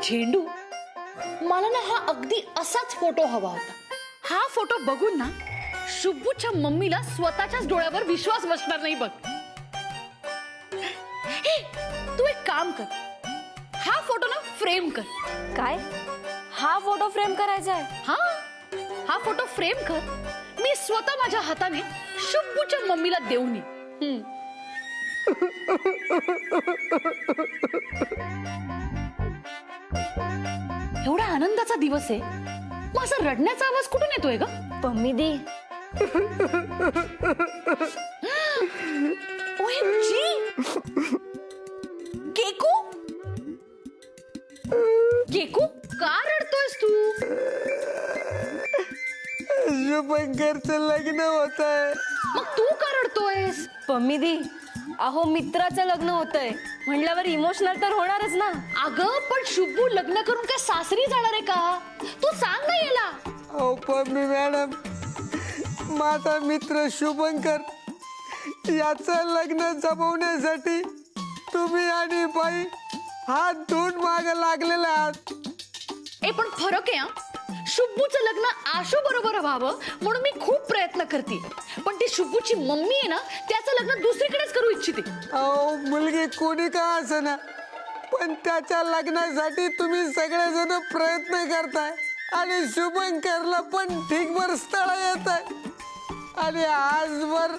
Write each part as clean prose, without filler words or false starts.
झेंडू, मला ना हा अगदी असाच फोटो हवा होता. हा फोटो बघून ना शुभूच्या मम्मीला स्वतःच्याच डोळ्यावर विश्वास बसणार नाही बघ. हे, तू एक काम कर, हा फोटो ना फ्रेम कर. काय? हा फोटो फ्रेम करायचा आहे? हा फोटो फ्रेम कर. मी स्वतः माझ्या हाताने शुभूच्या मम्मीला देऊन ये. एवढा आनंदाचा दिवस आहे, मग असा रडण्याचा आवाज कुठून येतोय ग? पम्मी दी, OMG! केकू, केकू, का रडतोयस तू? शुभंकरचं लग्न होत आहे. मग तू का रडतोयस? पम्मी दी, अहो मित्राचं लग्न होतंय म्हटल्यावर इमोशनल तर होणारच ना. अगं पण शुभू लग्न करून काय सासरी जाणार आहे का? तू सांग ना याला. अहो पम्मी मॅडम, माझा मित्र शुभंकर याचं लग्न जमवण्यासाठी तुम्ही आणि बाई हात धुवून माग लागलेला आहात. पण फरक आहे. शुभूचं लग्न आशू बरोबर व्हावं म्हणून मी खूप प्रयत्न करते, पण ती शुभूची मम्मी आहे ना, त्याचं लग्न दुसरीकडेच करू इच्छिते. अहो मुलगी कोणी का असेना, पण त्याच्या लग्नासाठी तुम्ही सगळेजण प्रयत्न करताय आणि शुभंकरला पण ठीकभर स्थळ येत आहे. आणि आजवर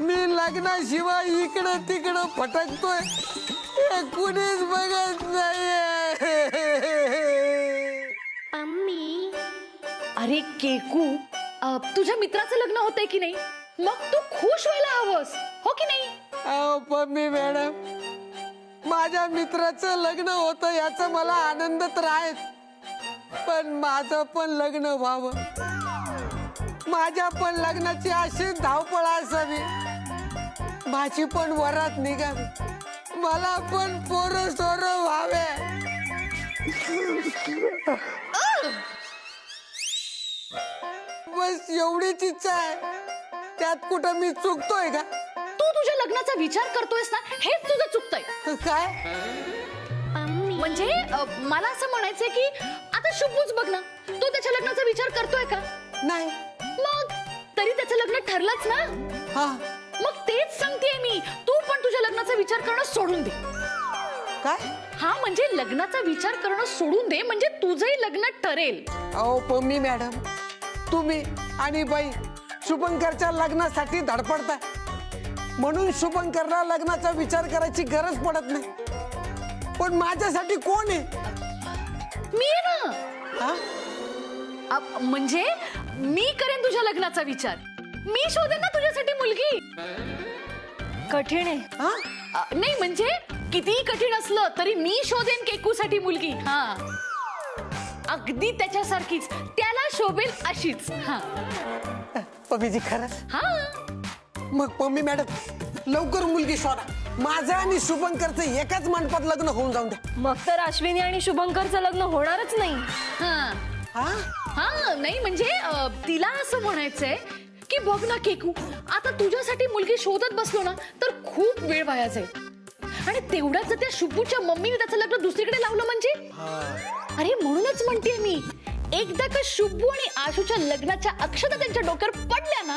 मी लग्नाशिवाय इकडं तिकडं फटकतोय, हे कुणीच बघत नाहीये. अरे केकू, तुझ्या मित्राचं लग्न होतंय की नाही, मग तू खुश व्हायला हवंस, हो की नाही? अहो पम्मी मॅडम, माझ्या मित्राचं लग्न होतं याचा मला आनंद तर आहेच, पण माझं पण लग्न व्हावं, माझ्या पण लग्नाची अशी धावपळ असावी, माझी पण वरात निघावी, मला पण पोरं सोरं व्हावे. बस एवढीच इच्छा आहे, त्यात कुठं मी चुकतोय का? तू तुझ्या लग्नाचा विचार करतोयस ना, हेच तुझं चुकतंय. काय म्हणजे मला असं म्हणायचंय की आता शुभूच बघ ना, तो त्याच्या लग्नाचा विचार करतोय का? नाही. मग तरी त्याचं लग्न ठरलंच ना. हा, मग तेच सांगतेय मी, तू पण तुझ्या लग्नाचा विचार करणं सोडून दे. काय? हा म्हणजे लग्नाचा विचार करणं सोडून दे, म्हणजे तुझंही लग्न ठरेल. अहो पम्मी मॅडम, तुम्ही आणि बाई शुभंकरच्या लग्नासाठी धडपडताय म्हणून शुभंकरला लग्नाचा विचार करायची गरज पडत नाही, पण माझ्यासाठी कोण आहे? मी आहे ना. हा? म्हणजे मी करेन तुझ्या लग्नाचा विचार, मी शोधेन ना तुझ्यासाठी मुलगी. कठीण आहे. हा? नाही म्हणजे कितीही कठीण असलं तरी मी शोधेन केकूसाठी मुलगी. हा, अगदी त्याच्यासारखीच, त्याला शोभेल अशीच. हा पम्मीजी खरंच? हा. मग पम्मी मॅडम, लवकर मुलगी शोधा, माझं आणि शुभंकरचं एकाच मंडपात लग्न होऊन जाऊन द्या. मग तर अश्विनी आणि शुभंकरचं लग्न होणारच नाही. हा हा? हा नाही म्हणजे तिला असं म्हणायचंय की बघ ना केकू, आता तुझ्यासाठी मुलगी शोधत बसलो ना तर खूप वेळ वाया जाईल, आणि तेवढ्याच जर त्या शुभूच्या मम्मीने त्याचं लग्न दुसरीकडे लावलं म्हणजे. अरे म्हणूनच म्हणते मी, एकदा का शुभू आणि आशूच्या लग्नाच्या अक्षता त्यांच्या डोक्यावर पडल्या ना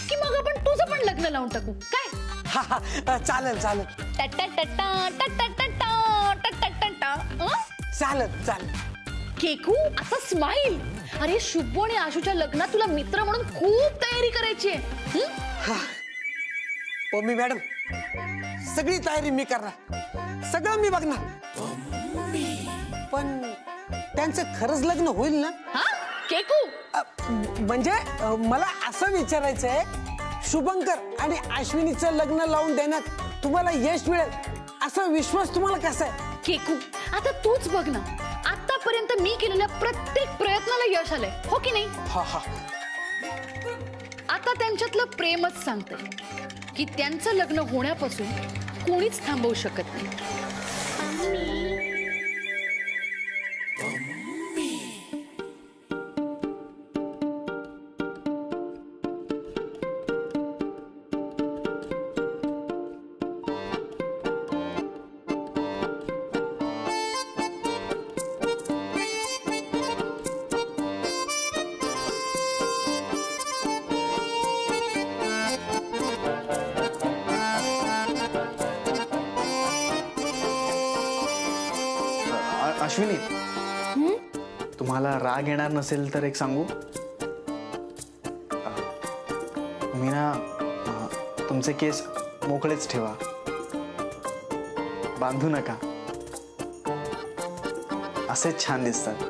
की मग आपण तुझं पण लग्न लावून टाकू. काय? हा, हा, चालेल चालेल. चालेल चालेल. केकू आता स्माईल. अरे शुभू आणि आशूच्या लग्नात तुला मित्र म्हणून खूप तयारी करायची आहे. पम्मी मॅडम, सगळी तयारी मी करणार, सगळं मी बघणार, पण त्यांचं खरंच लग्न होईल ना? हा केकू, म्हणजे मला असं विचारायचंय, शुभंकर आणि अश्विनीचं लग्न लावून देण्यात तुम्हाला यश मिळेल असा विश्वास तुम्हाला कसा आहे? केकू आता तूच बघ ना, आतापर्यंत मी केलेल्या प्रत्येक प्रयत्नाला यश आलंय, हो की नाही? हा हा. आता त्यांच्यातलं प्रेमच सांगतंय की त्यांचं लग्न होण्यापासून कोणीच थांबवू शकत नाही. अश्विनी, तुम्हाला राग येणार नसेल तर एक सांगू? तुम्ही ना तुमचे केस मोकळेच ठेवा, बांधू नका, असेच छान दिसतात.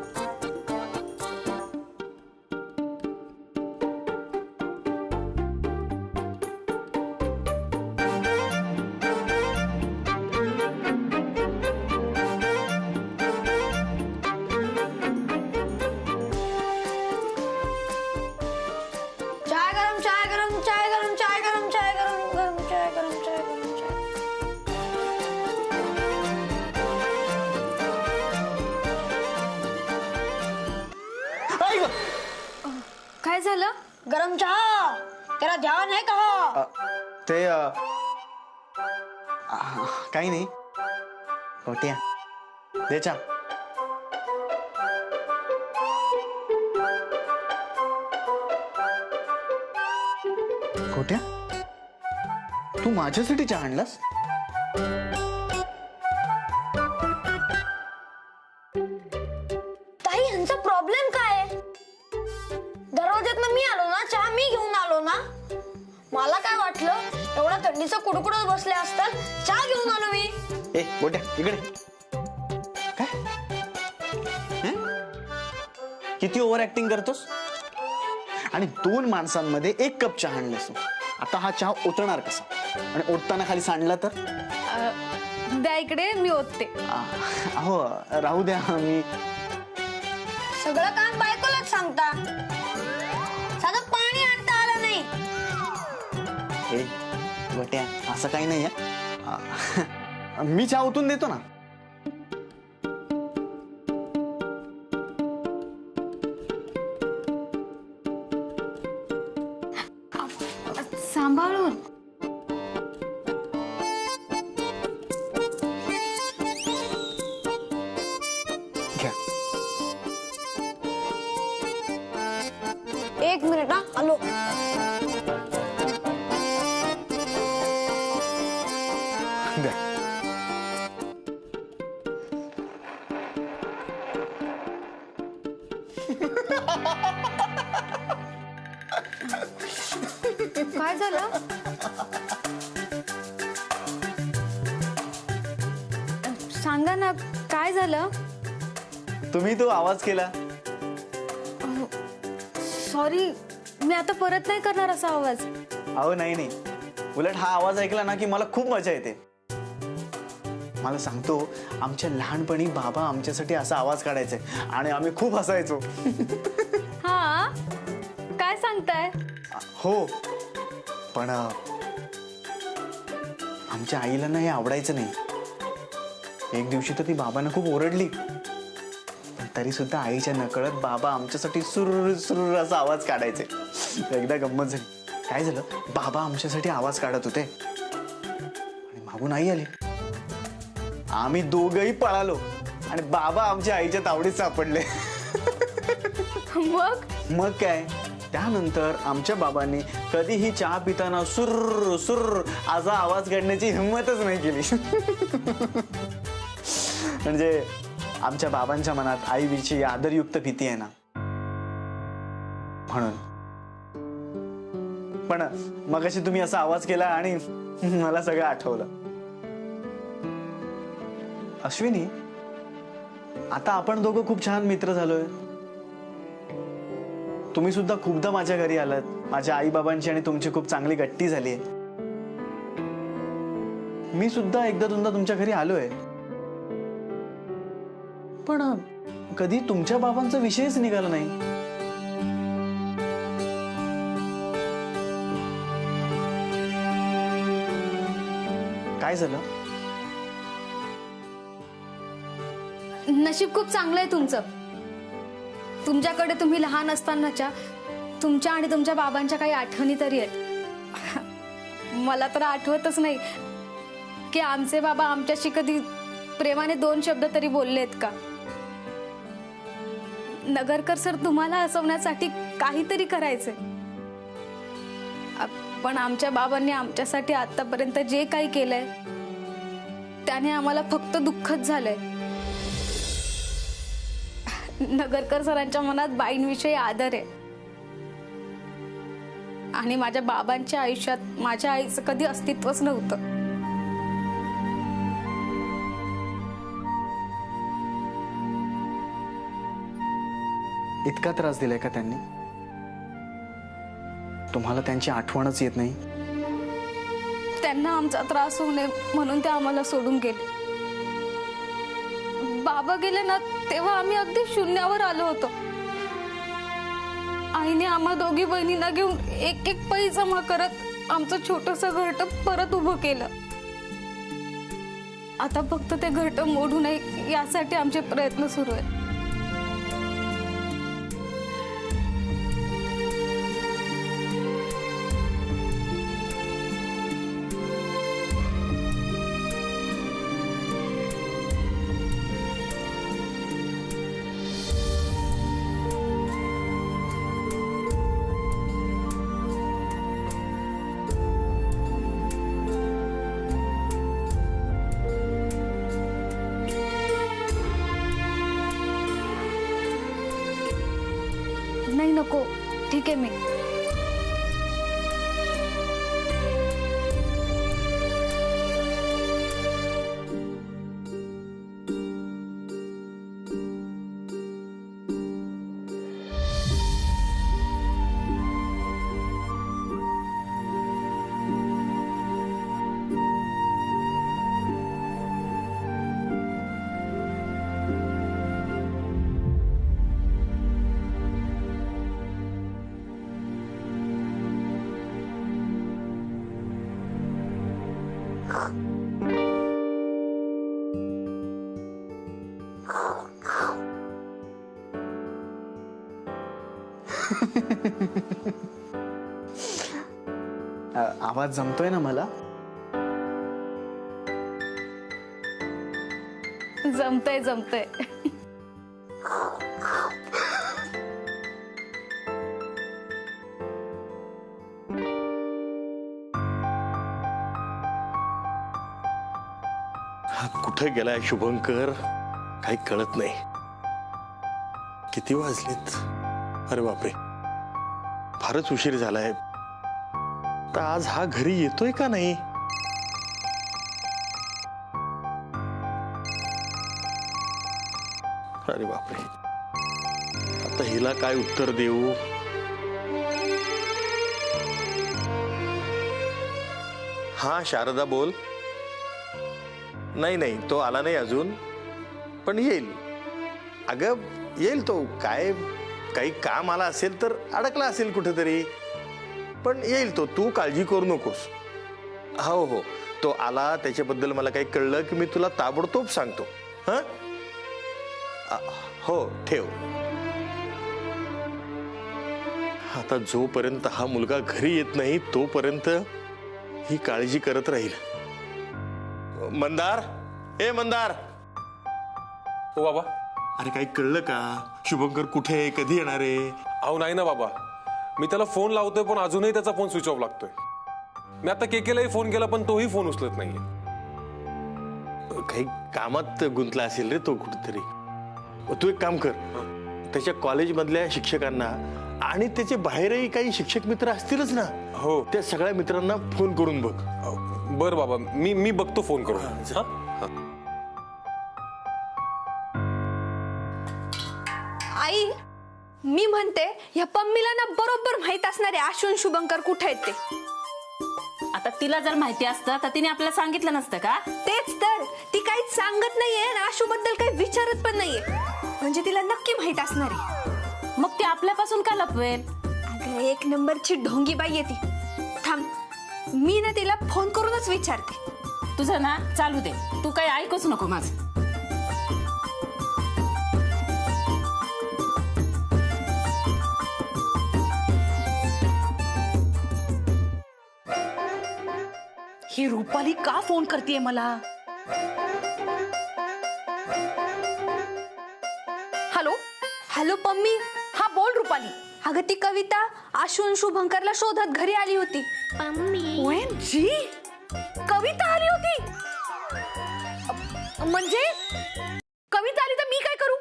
काय झालं? गरम चहा, तेरा ध्यान है कहा? ते काही नाही. गोट्या दे चहा. गोट्या, तू माझ्यासाठी चहा आणलास? ताई, ह्यांचा प्रॉब्लेम काय आहे? दरवाज्यातनं मी आलो ना, चहा मी घेऊन आलो ना. मला काय वाटलं, एवढा थंडीचं कुडकुडत बसले असतात, चहा घेऊन आलो मी. ए गोट्या, इकडे काय? हं? किती ओव्हर ऍक्टिंग करतोस? आणि 2 माणसांमध्ये 1 कप चहा आणलास तू. आता हा चहा ओतणार कसा? आणि ओतताना खाली सांडला तर? द्या इकडे, मी ओतते. अहो राहू द्या, मी सगळं काम बायकोलाच सांगता. साधं पाणी आणता आलं नाही. ए गोट्या, असं काही नाही मी चहा ओतून देतो ना. सांभाळून. घ्या. 1 मिनिट ना, आलो. द्या. काय झालं? सांगा ना, काय झालं? तुम्ही तो आवाज केला. सॉरी, मी आता परत नाही करणार असा आवाज. अहो नाही, उलट हा आवाज ऐकला ना की मला खूप मजा येते. मला सांगतो, आमच्या लहानपणी बाबा आमच्यासाठी असा आवाज काढायचे आणि आम्ही खूप हसायचो. हा, काय सांगताय? हो, पण आमच्या आईला ना हे आवडायचं नाही. एक दिवशी तर ती बाबांना खूप ओरडली, पण तरी सुद्धा आईच्या नकळत बाबा आमच्यासाठी सुर सुर असा आवाज काढायचे. एकदा गंमत झाली. काय झालं, बाबा आमच्यासाठी आवाज काढत होते आणि मागून आई आली. आम्ही दोघंही पळालो आणि बाबा आमच्या आईच्या तावडीत सापडले. मग काय, त्यानंतर आमच्या बाबांनी कधीही चहा पिताना सुर सुर असा आवाज काढण्याची हिंमतच नाही केली. म्हणजे आमच्या बाबांच्या मनात आईविषयी आदरयुक्त भीती आहे ना, म्हणून. पण मगाशी तुम्ही असा आवाज केला आणि मला सगळं आठवलं. अश्विनी, आता आपण दोघं खूप छान मित्र झालोय. तुम्ही सुद्धा खूपदा माझ्या घरी आलात. माझ्या आई बाबांची आणि तुमची खूप चांगली गट्टी झाली. मी सुद्धा एकदा दोनदा तुमच्या घरी आलोय, पण कधी तुमच्या बाबांचा विषयच निघाला नाही. काय झालं? नशीब खूप चांगलं आहे तुमचं. तुमच्याकडे तुम्ही लहान असतानाच्या तुमच्या आणि तुमच्या बाबांच्या काही आठवणी तरी आहेत. मला तर आठवतच नाही की आमचे बाबा आमच्याशी कधी प्रेमाने 2 शब्द तरी बोललेत का. नगरकर सर तुम्हाला हसवण्यासाठी काहीतरी करायचंय, पण आमच्या बाबांनी आमच्यासाठी आतापर्यंत जे काही केलंय त्याने आम्हाला फक्त दुःखच झालंय. नगरकर सरांच्या मनात बाईंविषयी आदर आहे आणि माझ्या बाबांच्या आयुष्यात माझ्या आईचं कधी अस्तित्वच नव्हतं. इतका त्रास दिलाय का त्यांनी? तुम्हाला त्यांची आठवणच येत नाही? त्यांना आमचा त्रास होऊ नये म्हणून ते आम्हाला सोडून गेले. बाबा गेले ना तेव्हा आम्ही अगदी शून्यावर आलो होतो. आईने आम्हा दोघी बहिणींना घेऊन एक एक पै जमा करत आमचं छोटस घरटं परत उभं केलं. आता फक्त ते घरटं मोडू नये यासाठी आमचे प्रयत्न सुरू आहेत. नाही नको, ठीक आहे मी. आवाज जमतोय ना मला? जमतंय जमतंय. हा कुठे गेलाय शुभंकर काही कळत नाही. किती वाजलेत? अरे बापरे, फारच उशीर झालाय. तर आज हा घरी येतोय का नाही? अरे बापरे, आता हिला काय उत्तर देऊ? हा शारदा बोल. नाही नाही, तो आला नाही अजून, पण येईल. अगं येईल तो. काय काही काम आला असेल तर अडकला असेल कुठेतरी, पण येईल तो. तू काळजी करू नकोस. हो हो, तो आला त्याच्याबद्दल मला काही कळलं की मी तुला ताबडतोब सांगतो. हा हो, ठेव. आता जोपर्यंत हा मुलगा घरी येत नाही तोपर्यंत ही काळजी करत राहील. मंदार, ए मंदार. हो बाबा. अरे काही कळलं का? शुभंकर कुठे आहे, कधी येणार आहे? अहो नाही ना बाबा, मी त्याला फोन लावतोय पण अजूनही त्याचा फोन स्विच ऑफ लागतोय. मी आता केकेलाही फोन केला पण तोही फोन उचलत नाहीये. काही कामात गुंतला असेल रे तो कुठेतरी. तू एक काम कर, त्याच्या कॉलेजमधल्या शिक्षकांना आणि त्याचे बाहेरही काही शिक्षक मित्र असतीलच ना, हो, त्या सगळ्या मित्रांना फोन करून बघ. बर बाबा, मी बघतो फोन करून. आई, मी म्हणते या पम्मीला ना बरोबर माहित असणारे आशु शुभंकर कुठे आहेत ते. आता तिला जर माहिती असतं तर तिने आपल्याला सांगितलं नसतं का? तेच तर, ती काहीच सांगत नाहीये आणि आशु बद्दल काही विचारत पण नाहीये. म्हणजे तिला नक्की माहित असणार आहे. मग ती आपल्यापासून का लपवेल? अगं एक नंबरची ढोंगी बाई आहे ती. थांब, मी ना तिला फोन करूनच विचारते. तुझं ना चालू दे, तू काही ऐकूच नको माझं. ही रुपाली का फोन करतेय मला? Hello hello Pammi. हा बोल रुपाली. अगं ती कविता आशु शुभंकरला शोधत घरी आली होती. OMG, कविता आली होती? म्हणजे कविता आली तर मी काय करू?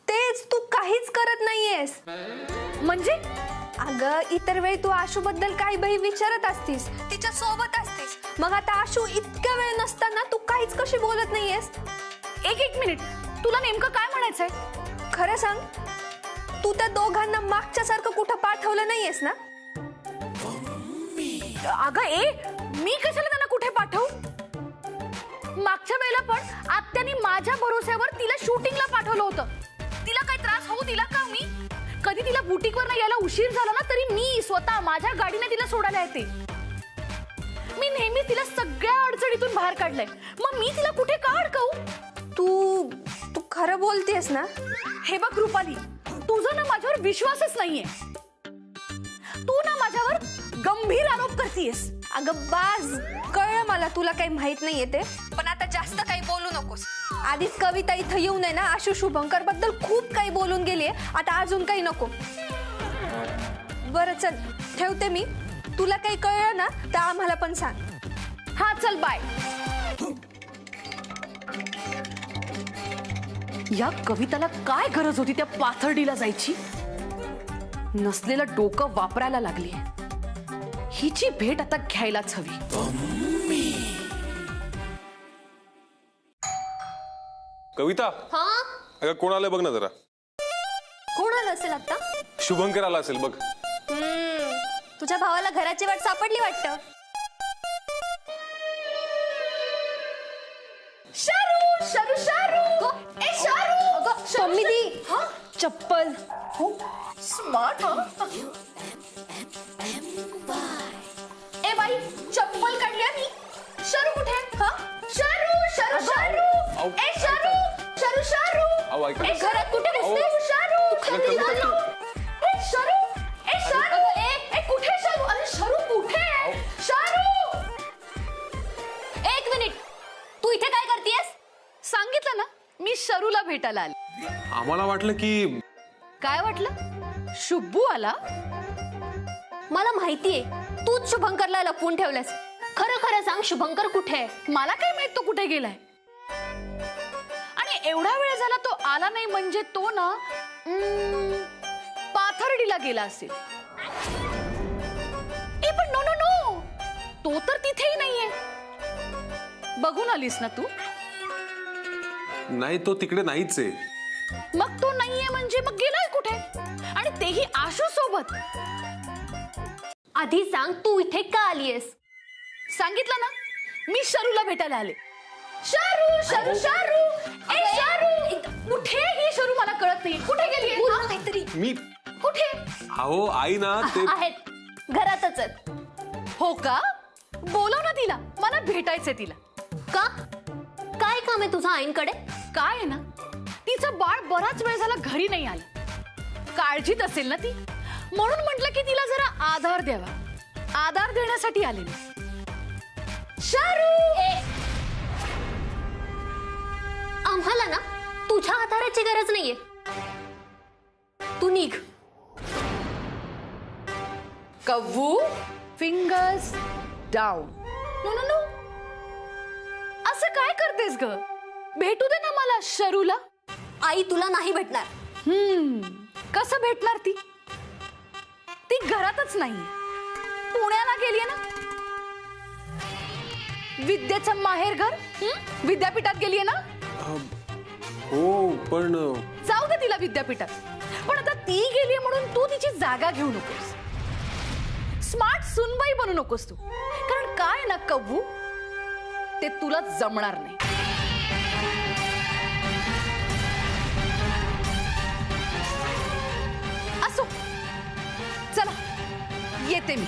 तेच तेच तू काहीच करत नाहीयेस. म्हणजे अगं इतर वेळी तू आशू बद्दल काही बाई विचारत असतीस, तिच्या सोबत असतीस. मग आता आशू इतका वेळ नसताना तू काहीच कशी बोलत नाहीयेस? एक मिनिट, तुला नेमकं काय म्हणायचंय? खरं सांग, तू त्या दोघांना मागच्या सारखं कुठं पाठवलं नाहीयेस ना? अगं मी कशाला त्यांना कुठे पाठवू? मागच्या वेळेला पण आत्यानी माझ्या भरोश्यावर तिला शूटिंगला पाठवलं होतं. तिला काही त्रास होऊ दिला का मी? कधी तिला बुटीकवर यायला उशीर झाला ना तरी मी स्वतः माझ्या गाडीने तिला सोडायला येते. मी नेहमी तिला सगळ्या अडचणीतून बाहेर काढलंय. मग मी तिला कुठे का अडकवू? तू खरं बोलतेस ना? हे बघ रुपाली, तुझा ना माझ्यावर विश्वासच नाहीये. तू ना माझ्यावर गंभीर आरोप करतेस. अगं बाज, कळलं मला तुला काही माहित नाहीये ते, पण आता जास्त काही बोलू नकोस. आधीच कविता इथं येऊ नये ना, आशू शुभंकर बद्दल खूप काही बोलून गेलीये, आता अजून काही नको. बरं चल, ठेवते मी. तुला काही कळलं ना तर आम्हाला पण सांग. हा चल बाय. या कविताला काय गरज होती त्या पाथर्डीला जायची? नसलेलं डोकं वापरायला लागली. हिची भेट आता घ्यायलाच हवी. कविता, अगं कोण आलंय बघ ना जरा. कोण आलं असेल आता? शुभंकर आला असेल बघ. तुझ्या भावाला घराची वाट सापडली वाटतं. शारू शारू शारू ए शारू मम्मी दी चप्पल. स्मार्ट. ए बाई, चप्पल काढली मी. शारू कुठे? शारू शारू शारू ए शारू शारू शारू अहो, ऐका. ए घरात कुठे बसते? शारू खाली चाललो. ए शारू ए शारू ए कुठे शारू? अरे शारू कुठे? शारू, एक मिनिट, तू इथे काय करतेयस? सांगितलं ना मी शरूला भेटायला आले. आम्हाला वाटलं की काय वाटलं? शुभू आला? मला माहितीये तूच शुभंकरला लपवून ठेवलंस. खरं खरं सांग, शुभंकर कुठे? मला काय माहित तो कुठे गेलाय. आणि एवढा वेळ झाला तो आला नाही म्हणजे तो ना पाथर्डीला गेला असेल. ए पण नो नो नो, तो तर तिथेही नाहीये. बघून आलीस ना तू? नाही, तो तिकडे नाहीच आहे. मग तो नाहीये म्हणजे मग गेलाय कुठे? आणि तेही आशू सोबत. आधी सांग, तू इथे का आलीयस? सांगितलं ना मी शरूला भेटायला आले. शारू शारू शारू ए शारू कुठे? ही शरू मला कळत नाही. कुठे गेली काहीतरी? मी कुठे? अहो आई ना ते आहेत, घरातच आहेत. हो का? बोलव ना तिला, मला भेटायचंय तिला. का? काय काम आहे तुझं आईंकडे? काय आहे ना, तिचं बाळ बराच वेळ झाला घरी नाही आलं. काळजीत असेल ना ती, म्हणून म्हटलं की तिला जरा आधार द्यावा. आधार देण्यासाठी आले मी. शारू आम्हाला ना तुझ्या आधाराची गरज नाहीये. तू निघ. Kavvu, fingers down. No no no, असं काय करतेस ग? भेटू दे ना मला शरूला. आई तुला नाही भेटणार. कसं भेटणार ती? ती घरातच नाही, पुण्याला गेलीये ना. विद्येचं माहेरघर, विद्यापीठात गेलीये ना. हो पण जाऊ दे तिला विद्यापीठात, पण आता ती गेलीये म्हणून तू तिची जागा घेऊ नकोस. स्मार्ट सुनबाई बनू नकोस तू. कारण काय ना कव्वू, ते तुला जमणार नाही. असो, चला येते मी.